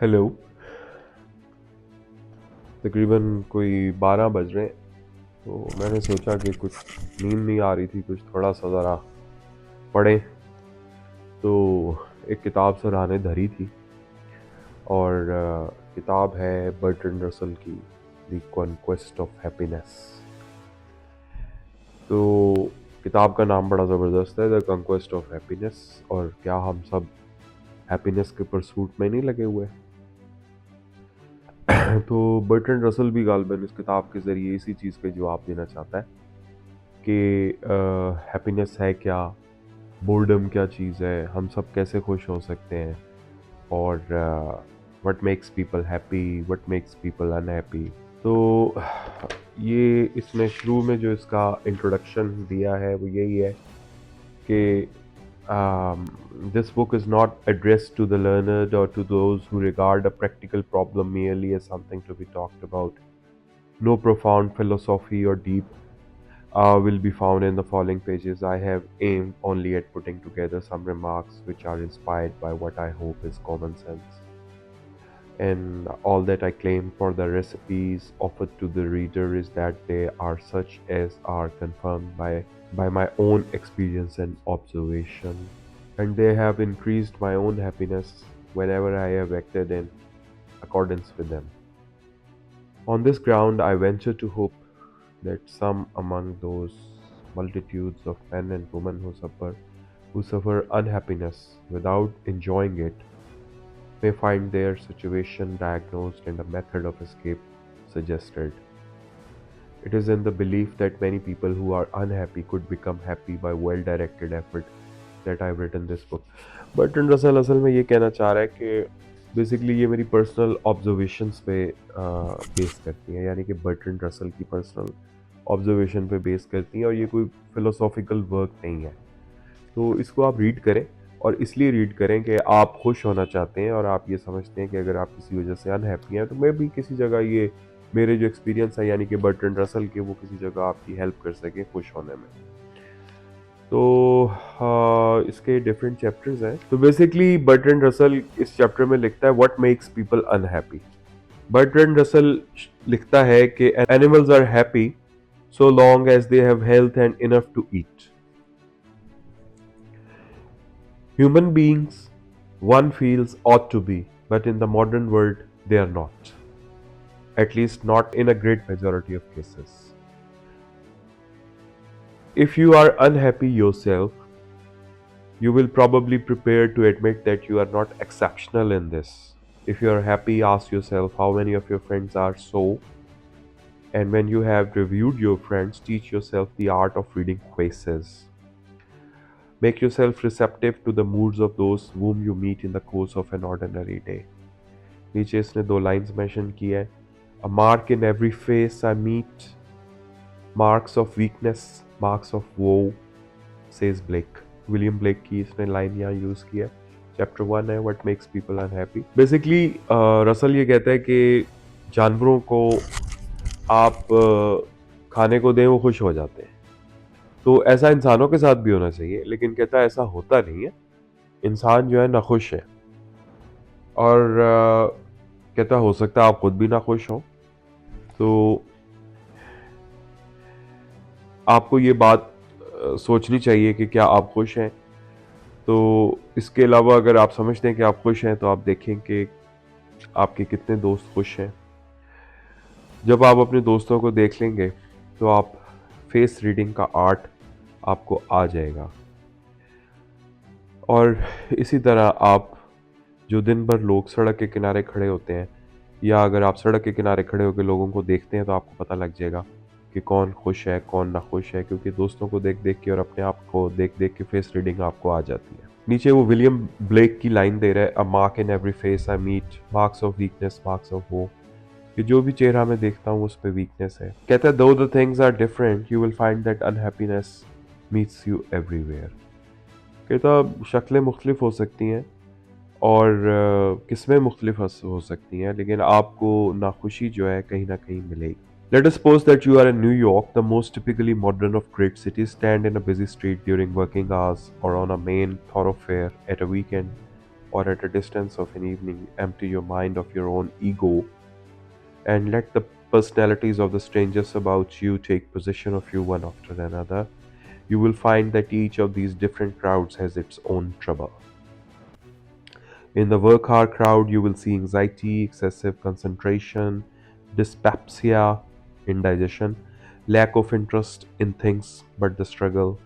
Hello. तकरीबन कोई 12 बज रहे हैं, तो मैंने सोचा कि कुछ नींद नहीं आ रही थी, कुछ थोड़ा सा ज़रा पढ़ें। तो एक किताब सराहने धरी थी और किताब है बर्ट्रैंड रसल की, द कॉन्क्वेस्ट ऑफ हैप्पीनेस। तो किताब का नाम बड़ा ज़बरदस्त है, द कॉन्क्वेस्ट ऑफ हैप्पीनेस। और क्या हम सब हैप्पीनेस के परसूट में नहीं लगे हुए? तो बर्ट्रैंड रसल भी गालिबन इस किताब के ज़रिए इसी चीज़ का जवाब देना चाहता है कि हैप्पीनेस है क्या, बोर्डम क्या चीज़ है, हम सब कैसे खुश हो सकते हैं, और what makes people happy, what makes people unhappy. तो ये इसमें शुरू में जो इसका इंट्रोडक्शन दिया है वो यही है कि this book is not addressed to the learned or to those who regard a practical problem merely as something to be talked about. No profound philosophy or deep will be found in the following pages. I have aimed only at putting together some remarks which are inspired by what I hope is common sense. And all that I claim for the recipes offered to the reader is that they are such as are confirmed by my own experience and observation. And they have increased my own happiness whenever I have acted in accordance with them. On this ground, I venture to hope that some among those multitudes of men and women who suffer unhappiness without enjoying it may find their situation diagnosed and a method of escape suggested. It is in the belief that many people who are unhappy could become happy by well directed effort that I've written this book. Bertrand Russell असल में ये कहना चाह रहा है कि basically ये मेरी पर्सनल ऑब्जर्वेशंस पे बेस करती हैं, यानी कि बर्ट्रैंड रसल की पर्सनल ऑब्जर्वेशन पे बेस करती हैं, और ये कोई फिलोसॉफिकल वर्क नहीं है। तो इसको आप रीड करें, और इसलिए रीड करें कि आप खुश होना चाहते हैं और आप ये समझते हैं कि अगर आप किसी वजह से अनहैप्पी हैं तो मैं भी किसी जगह ये मेरे जो एक्सपीरियंस है यानी कि बर्ट्रैंड रसल के, वो किसी जगह आपकी हेल्प कर सके खुश होने में। तो इसके डिफरेंट चैप्टर्स हैं। तो बेसिकली बर्ट्रैंड रसल इस चैप्टर में लिखता है what makes people unhappy. Bertrand Russell लिखता है कि animals are happy so long as they have health and enough to eat. Human beings, one feels, ought to be, but in the modern world they are not. At least not in a great majority of cases. If you are unhappy yourself, you will probably prepare to admit that you are not exceptional in this. If you are happy, ask yourself how many of your friends are so. And when you have reviewed your friends, teach yourself the art of reading faces. Make yourself receptive to the moods of those whom you meet in the course of an ordinary day. नीचे इसने 2 lines mention की है. A mark in every face I meet, marks of weakness, marks of woe, says Blake. William Blake की इसने line यहाँ use की है. Chapter 1 है what makes people unhappy. Basically Russell ये कहता है कि जानवरों को आप खाने को दें वो खुश हो जाते हैं, तो ऐसा इंसानों के साथ भी होना चाहिए, लेकिन कहता है ऐसा होता नहीं है. इंसान जो है नाखुश है, और कहता हो सकता है आप खुद भी नाखुश हो. तो आपको ये बात सोचनी चाहिए कि क्या आप खुश हैं. तो इसके अलावा अगर आप समझते हैं कि आप खुश हैं, तो आप देखें कि आपके कितने दोस्त खुश हैं. जब आप अपने दोस्तों को देख लेंगे तो आप फेस रीडिंग का आर्ट आपको आ जाएगा. और इसी तरह आप जो दिन भर लोग सड़क के किनारे खड़े होते हैं, या अगर आप सड़क के किनारे खड़े होकर लोगों को देखते हैं, तो आपको पता लग जाएगा कि कौन खुश है कौन ना खुश है, क्योंकि दोस्तों को देख देख के और अपने आप को देख देख के फेस रीडिंग आपको आ जाती है. नीचे वो विलियम ब्लेक की लाइन दे रहा है, a mark in every face I meet, marks of weakness, marks of woe, कि जो भी चेहरा मैं देखता हूँ उस पर वीकनेस है. कहता है though the things are different you will find that unhappiness meets you everywhere. कहता शक्लें मुख्तलिफ हो सकती हैं और किस्में मुख्तलिफ हो सकती हैं, लेकिन आपको नाखुशी जो है कहीं ना कहीं मिलेगी. Let us suppose that you are in New York, the most typically modern of great cities. Stand in a busy street during working hours or on a main thoroughfare at a weekend. or at a distance of an evening, empty your mind of your own ego and let the personalities of the strangers about you take possession of you one after another, you will find that each of these different crowds has its own trouble. In the work hard crowd, you will see anxiety, excessive concentration, dyspepsia, indigestion, lack of interest in things but the struggle,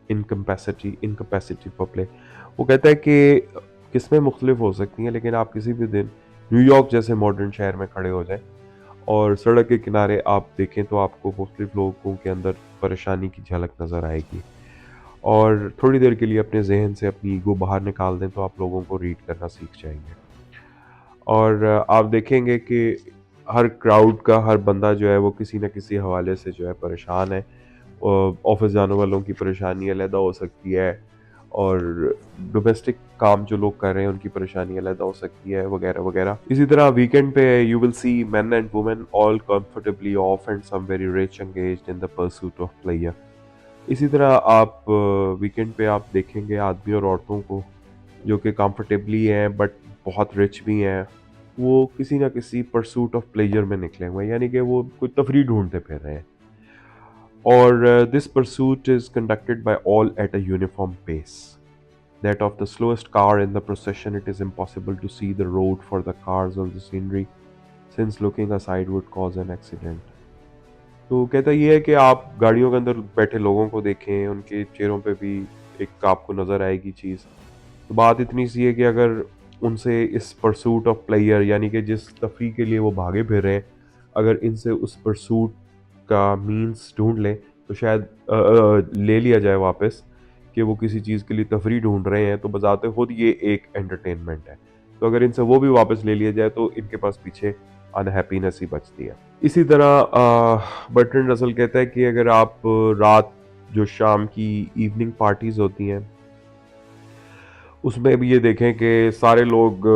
incapacity for play. वो कहता है कि किस्में मुख्तलिफ हो सकती हैं, लेकिन आप किसी भी दिन न्यूयॉर्क जैसे मॉडर्न शहर में खड़े हो जाएं और सड़क के किनारे आप देखें तो आपको मुख्तलिफ लोगों के अंदर परेशानी की झलक नज़र आएगी। और थोड़ी देर के लिए अपने जहन से अपनी ईगो बाहर निकाल दें तो आप लोगों को रीड करना सीख जाएंगे। और आप देखेंगे कि हर क्राउड का हर बंदा जो है वो किसी न किसी हवाले से जो है परेशान है। ऑफिस जाने वालों की परेशानी अलहदा हो सकती है और डोमेस्टिक काम जो लोग कर रहे हैं उनकी परेशानी अलहदा हो सकती है, वगैरह वगैरह। इसी तरह वीकेंड पे you will see men and women all comfortably off and some very rich engaged in the pursuit of player. इसी तरह आप वीकेंड पे आप देखेंगे आदमी और औरतों को जो कि कंफर्टेबली हैं बट बहुत रिच भी हैं, वो किसी ना किसी परसूट ऑफ प्लेजर में निकले हुए हैं, यानी कि वो कोई तफरीह ढूंढते फिर रहे हैं। और this pursuit is conducted by all at a uniform pace, that of the slowest car in the procession. It is impossible to see the road for the cars or the scenery, since looking aside would cause an accident. तो कहता ये है कि आप गाड़ियों के अंदर बैठे लोगों को देखें, उनके चेहरों पे भी एक आपको नज़र आएगी चीज़। तो बात इतनी सी है कि अगर उनसे इस परसूट ऑफ प्लेयर, यानी कि जिस तफरीह के लिए वो भागे फिर रहे हैं, अगर इनसे उस परसूट का मीन्स ढूंढ लें तो शायद ले लिया जाए वापस कि वो किसी चीज़ के लिए तफरीह ढूंढ रहे हैं, तो बजाते खुद ये एक एंटरटेनमेंट है। तो अगर इनसे वो भी वापस ले लिया जाए तो इनके पास पीछे अनहैप्पीनेस ही बचती है। इसी तरह बर्ट्रैंड रसल कहता है कि अगर आप रात जो शाम की इवनिंग पार्टीज होती हैं उसमें भी ये देखें कि सारे लोग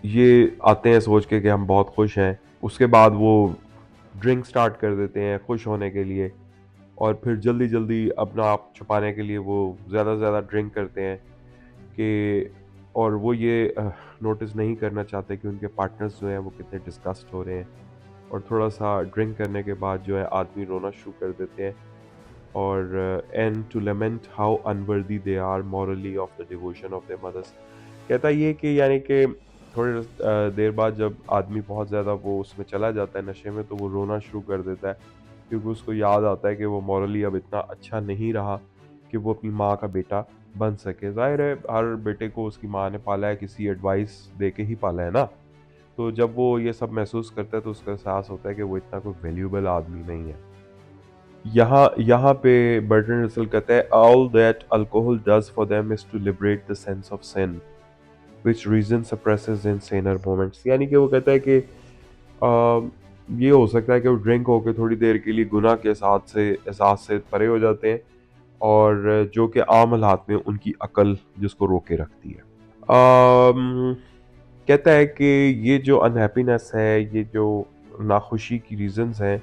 ये आते हैं सोच के कि हम बहुत खुश हैं, उसके बाद वो ड्रिंक स्टार्ट कर देते हैं खुश होने के लिए, और फिर जल्दी जल्दी अपना आप छुपाने के लिए वो ज़्यादा से ज़्यादा ड्रिंक करते हैं कि, और वो ये नोटिस नहीं करना चाहते कि उनके पार्टनर्स जो हैं वो कितने डिस्कस्ट हो रहे हैं। और थोड़ा सा ड्रिंक करने के बाद जो है आदमी रोना शुरू कर देते हैं, और and to lament how unworthy they are morally of the devotion of their mothers. कहता ये कि यानी कि थोड़ी देर बाद जब आदमी बहुत ज़्यादा वो उसमें चला जाता है नशे में, तो वो रोना शुरू कर देता है क्योंकि उसको याद आता है कि वो मॉरली अब इतना अच्छा नहीं रहा कि वो अपनी माँ का बेटा बन सके। ज़ाहिर है हर बेटे को उसकी माँ ने पाला है, किसी एडवाइस दे के ही पाला है ना। तो जब वो ये सब महसूस करता है तो उसका एहसास होता है कि वो इतना कोई वैल्यूएबल आदमी नहीं है। यहाँ यहाँ पे बर्ट्रैंड रसल कहता है all that alcohol does for them is to liberate the sense of sin which reason suppresses in saner moments. यानी कि वो कहता है कि ये हो सकता है कि वो ड्रिंक होकर थोड़ी देर के लिए गुनाह के एहसास से परे हो जाते हैं, और जो कि आम हालात में उनकी अकल जिसको रोके रखती है। कहता है कि ये जो अनहैप्पीनेस है, ये जो नाखुशी की रीजंस हैं,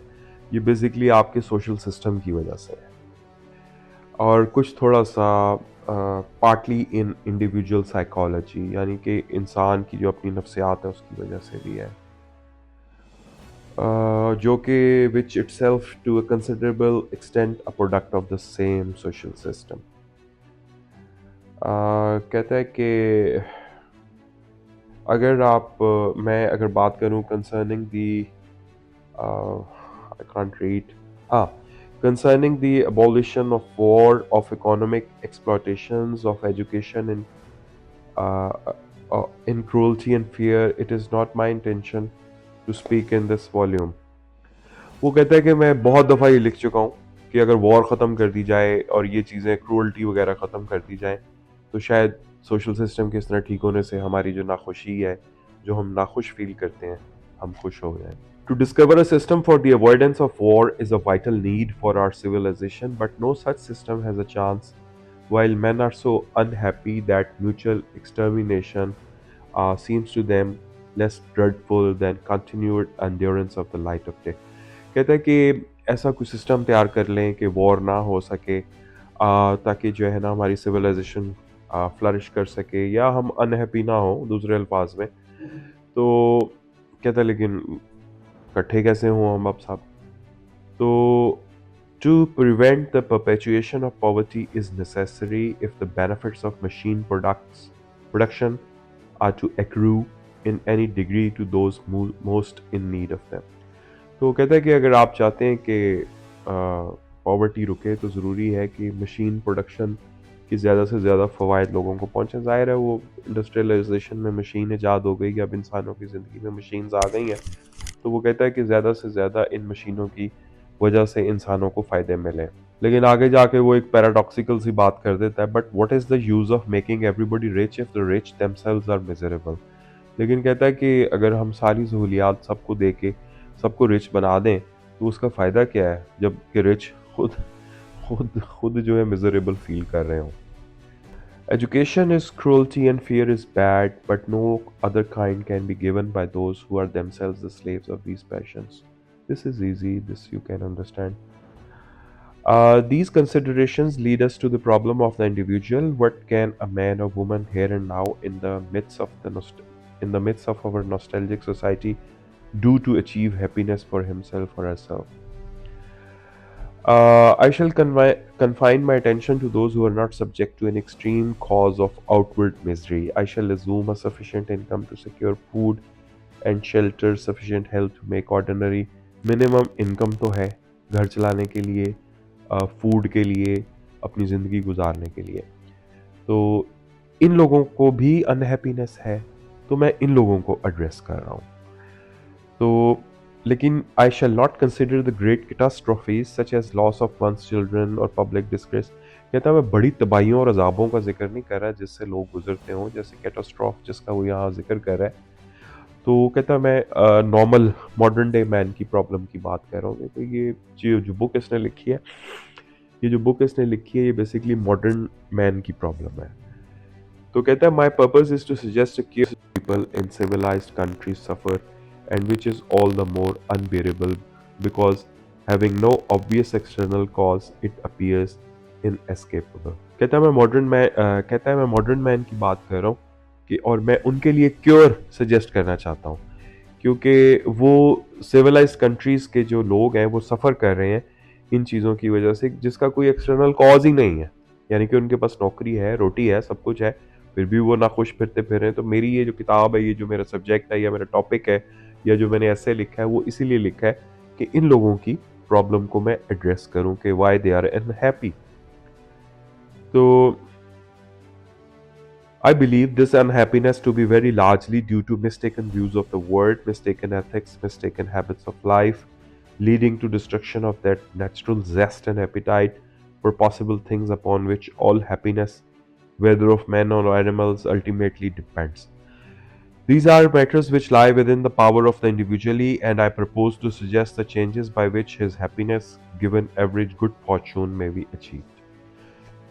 ये बेसिकली आपके सोशल सिस्टम की वजह से है, और कुछ थोड़ा सा पार्टली इन इंडिविजुअल साइकोलॉजी, यानी कि इंसान की जो अपनी नफ्सियात है उसकी वजह से भी है, जो कि विच itself to a considerable extent a product of the same social system। कहता है कि अगर आप मैं अगर बात करूं concerning the I can't read, हाँ, concerning the abolition of war, of economic exploitations, of education in cruelty and fear, it is not my intention to speak in this volume। वो कहता है कि मैं बहुत दफ़ा ये लिख चुका हूँ कि अगर वॉर ख़त्म कर दी जाए और ये चीज़ें क्रूअल्टी वगैरह ख़त्म कर दी जाए तो शायद सोशल सिस्टम के इस तरह ठीक होने से हमारी जो नाखुशी है, जो हम नाखुश फील करते हैं, हम खुश हो जाएं। To discover a system for the avoidance of war is a vital need for our civilization, but no such system has a chance while men are so unhappy that mutual extermination seems to them less dreadful than continued endurance of the light of day। कहता है कि ऐसा कुछ system तैयार कर लें कि war ना हो सके, ताकि जो है ना हमारी सिविलाइजेशन फ्लरिश कर सके या हम अनहैप्पी ना हो दूसरे अल्फाज में। तो कहता है लेकिन इकट्ठे कैसे हों हम अब साहब। तो to prevent the perpetuation of poverty is necessary if the benefits of machine production are to accrue in any degree to those most in need of them। तो कहता है कि अगर आप चाहते हैं कि पॉवर्टी रुके तो ज़रूरी है कि मशीन प्रोडक्शन की ज़्यादा से ज़्यादा फ़वाइद लोगों को पहुँचे। ज़ाहिर है वो इंडस्ट्रियलाइजेशन में मशीन ईजाद हो गई, अब इंसानों की ज़िंदगी में मशीन्स आ गई हैं, तो वो कहता है कि ज़्यादा से ज़्यादा इन मशीनों की वजह से इंसानों को फ़ायदे मिले। लेकिन आगे जाके वो एक पैराडॉक्सिकल सी बात कर देता है, but what is the use of making everybody rich if the rich themselves are miserable. लेकिन कहता है कि अगर हम सारी सहूलियात सबको दे के सबको रिच बना दें तो उसका फ़ायदा क्या है जब कि रिच खुद खुद खुद जो है मिजरेबल फील कर रहे हों। Education is cruelty and fear is bad, but no other kind can be given by those who are themselves the slaves of these passions. This is easy, this you can understand. These considerations lead us to the problem of the individual. What can a man or woman here and now, in the midst of in the midst of our nostalgic society, do to achieve happiness for himself or herself? I shall confine my attention to those who are not subject to an extreme cause of outward misery. I shall assume a sufficient income to secure food and shelter, sufficient health to make ordinary minimum income तो है घर चलाने के लिए, food के लिए, अपनी ज़िंदगी गुजारने के लिए। तो इन लोगों को भी अनहैप्पीनेस है, तो मैं इन लोगों को एड्रेस कर रहा हूँ। तो लेकिन I shall not consider the great catastrophes such as loss of one's children और पब्लिक डिस्ग्रेस। कहता है मैं बड़ी तबाहियों और अजाबों का जिक्र नहीं कर रहा जिससे लोग गुजरते हों, जैसे कैटास्ट्रॉफ जिसका वो यहाँ जिक्र कर रहा है। तो कहता है मैं नॉर्मल मॉडर्न डे मैन की प्रॉब्लम की बात कर रहा हूँ। तो ये जो बुक इसने लिखी है, ये जो बुक इसने लिखी है, ये बेसिकली मॉडर्न मैन की प्रॉब्लम है। तो कहता है my purpose is to suggest people in civilised countries suffer and which is all the more unbearable because having no obvious external cause it appears inescapable। कहता है मैं मॉडर्न मैन की बात कर रहा हूँ कि और मैं उनके लिए क्योर सजेस्ट करना चाहता हूँ, क्योंकि वो सिविलाइज्ड कंट्रीज़ के जो लोग हैं वो सफ़र कर रहे हैं इन चीज़ों की वजह से जिसका कोई एक्सटर्नल कॉज ही नहीं है। यानी कि उनके पास नौकरी है, रोटी है, सब कुछ है, फिर भी वो नाखुश फिरते फिर रहे हैं। तो मेरी ये जो किताब है, ये जो मेरा सब्जेक्ट है या मेरा टॉपिक है या जो मैंने ऐसे लिखा है, वो इसीलिए लिखा है कि इन लोगों की प्रॉब्लम को मैं एड्रेस करूं कि वाई दे आर अनहैप्पी। तो I believe this unhappiness to be very largely due to mistaken views of the world, mistaken ethics, mistaken habits of life, leading to destruction of that natural zest and appetite for possible things upon which all happiness, whether of men or animals, ultimately depends. These are matters which lie within the power of the individually, and I propose to suggest the changes by which his happiness, given average good fortune, may be achieved.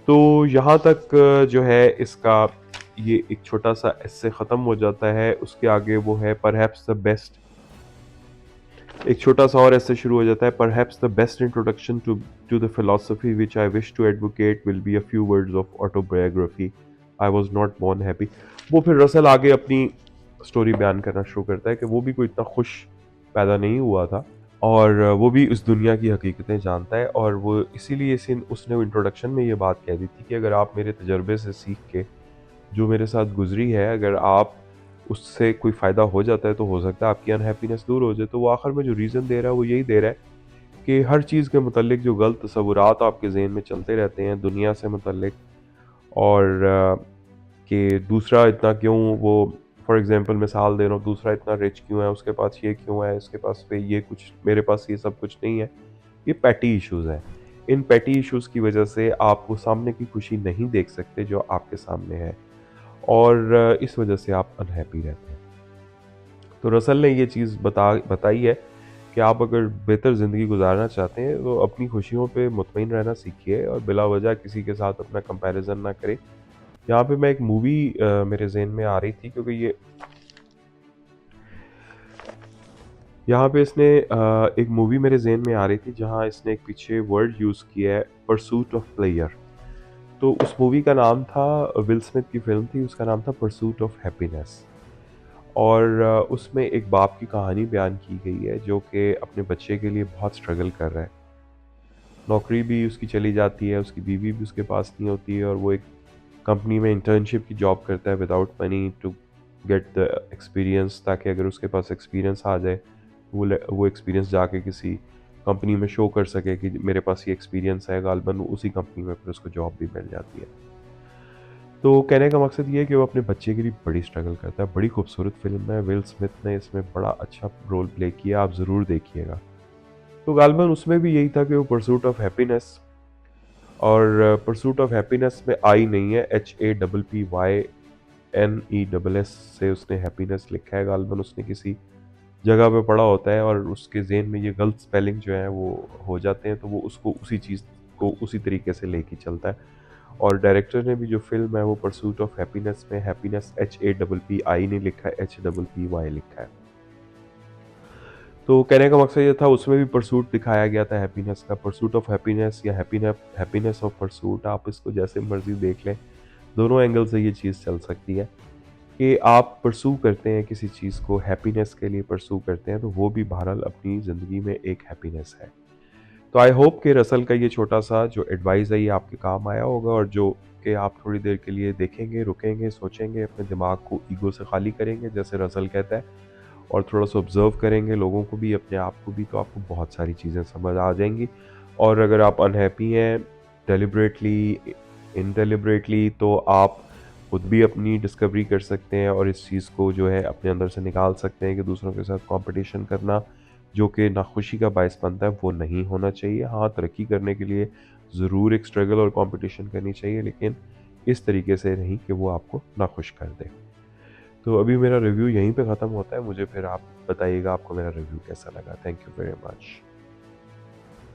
तो यहाँ तक जो है इसका ये एक छोटा सा इससे ख़त्म हो जाता है। उसके आगे वो है परहैप्स द बेस्ट, एक छोटा सा और ऐसे शुरू हो जाता है। Perhaps the best introduction to the philosophy which I wish to advocate will be a few words of autobiography. I was not born happy. वो फिर रसल आगे अपनी स्टोरी बयान करना शुरू करता है कि वो भी कोई इतना खुश पैदा नहीं हुआ था और वो भी इस दुनिया की हकीकतें जानता है, और वो इसीलिए उसने इंट्रोडक्शन में ये बात कह दी थी कि अगर आप मेरे तजर्बे से सीख के जो मेरे साथ गुजरी है, अगर आप उससे कोई फ़ायदा हो जाता है तो हो सकता है आपकी अनहैप्पीनेस दूर हो जाए। तो वो आखिर में जो रीज़न दे रहा है वो यही दे रहा है कि हर चीज़ के मुतल्लिक जो गलत तसव्वुरात आपके ज़हन में चलते रहते हैं दुनिया से मुतल्लिक, और कि दूसरा इतना क्यों, वो फॉर एग्जांपल मिसाल दे रहा हूँ, दूसरा इतना रिच क्यों है, उसके पास ये क्यों है, इसके पास पे ये कुछ, मेरे पास ये सब कुछ नहीं है। ये पैटी इश्यूज़ हैं। इन पैटी इश्यूज़ की वजह से आप वो सामने की खुशी नहीं देख सकते जो आपके सामने है, और इस वजह से आप अनहैप्पी रहते हैं। तो रसल ने ये चीज़ बताई है कि आप अगर बेहतर ज़िंदगी गुजारना चाहते हैं तो अपनी खुशियों पे मुतमईन रहना सीखिए और बिला वजह किसी के साथ अपना कंपैरिजन ना करें। यहाँ पे मैं एक मूवी मेरे ज़हन में आ रही थी, क्योंकि ये यहाँ पे इसने एक मूवी मेरे ज़हन में आ रही थी जहाँ इसने एक पीछे वर्ड यूज़ किया है, परसूट ऑफ प्लेयर। तो उस मूवी का नाम था, विल स्मिथ की फ़िल्म थी, उसका नाम था परसूट ऑफ हैप्पीनेस। और उसमें एक बाप की कहानी बयान की गई है जो कि अपने बच्चे के लिए बहुत स्ट्रगल कर रहा है। नौकरी भी उसकी चली जाती है, उसकी बीवी भी उसके पास नहीं होती है, और वो एक कंपनी में इंटर्नशिप की जॉब करता है without money to get the experience, ताकि अगर उसके पास एक्सपीरियंस आ जाए वो एक्सपीरियंस जाके किसी कंपनी में शो कर सके कि मेरे पास ये एक्सपीरियंस है। गालबन उसी कंपनी में फिर उसको जॉब भी मिल जाती है। तो कहने का मकसद ये है कि वो अपने बच्चे के लिए बड़ी स्ट्रगल करता है। बड़ी खूबसूरत फिल्म है, विल स्मिथ ने इसमें बड़ा अच्छा रोल प्ले किया, आप ज़रूर देखिएगा। तो गालबन उसमें भी यही था कि वो परसूट ऑफ हैप्पीनेस, और परसूट ऑफ हैप्पीनेस में आई नहीं है, HAPPYNESS से उसने हैप्पीनेस लिखा है। गालबन उसने किसी जगह पे पढ़ा होता है और उसके ज़हन में ये गलत स्पेलिंग जो है वो हो जाते हैं, तो वो उसको उसी चीज़ को उसी तरीके से लेके चलता है। और डायरेक्टर ने भी जो फिल्म है वो परसूट ऑफ हैप्पीनेस में हैप्पीनेस HAPPI नहीं लिखा है, HPPY लिखा है। तो कहने का मकसद ये था, उसमें भी परसूट दिखाया गया था हैप्पीनेस का, परसूट ऑफ हैप्पीनेस या हैप्पीनेस ऑफ परसूट, आप इसको जैसे मर्जी देख लें। दोनों एंगल से ये चीज़ चल सकती है कि आप परसू करते हैं किसी चीज़ को, हैप्पीनेस के लिए परसू करते हैं, तो वो भी बहरहाल अपनी ज़िंदगी में एक हैप्पीनेस है। तो आई होप कि रसल का ये छोटा सा जो एडवाइस है ये आपके काम आया होगा, और जो कि आप थोड़ी देर के लिए देखेंगे, रुकेंगे, सोचेंगे, अपने दिमाग को ईगो से खाली करेंगे जैसे रसल कहता है, और थोड़ा सा ऑब्जर्व करेंगे लोगों को भी, अपने आप को भी, तो आपको बहुत सारी चीज़ें समझ आ जाएंगी। और अगर आप अनहैप्पी हैं डेलिबरेटली इनडेलिबरेटली, तो आप खुद भी अपनी डिस्कवरी कर सकते हैं और इस चीज़ को जो है अपने अंदर से निकाल सकते हैं कि दूसरों के साथ कंपटीशन करना जो कि नाखुशी का बायस बनता है वो नहीं होना चाहिए। हाँ, तरक्की करने के लिए ज़रूर एक स्ट्रगल और कंपटीशन करनी चाहिए, लेकिन इस तरीके से नहीं कि वो आपको नाखुश कर दे। तो अभी मेरा रिव्यू यहीं पे ख़त्म होता है, मुझे फिर आप बताइएगा आपको मेरा रिव्यू कैसा लगा। Thank you very much.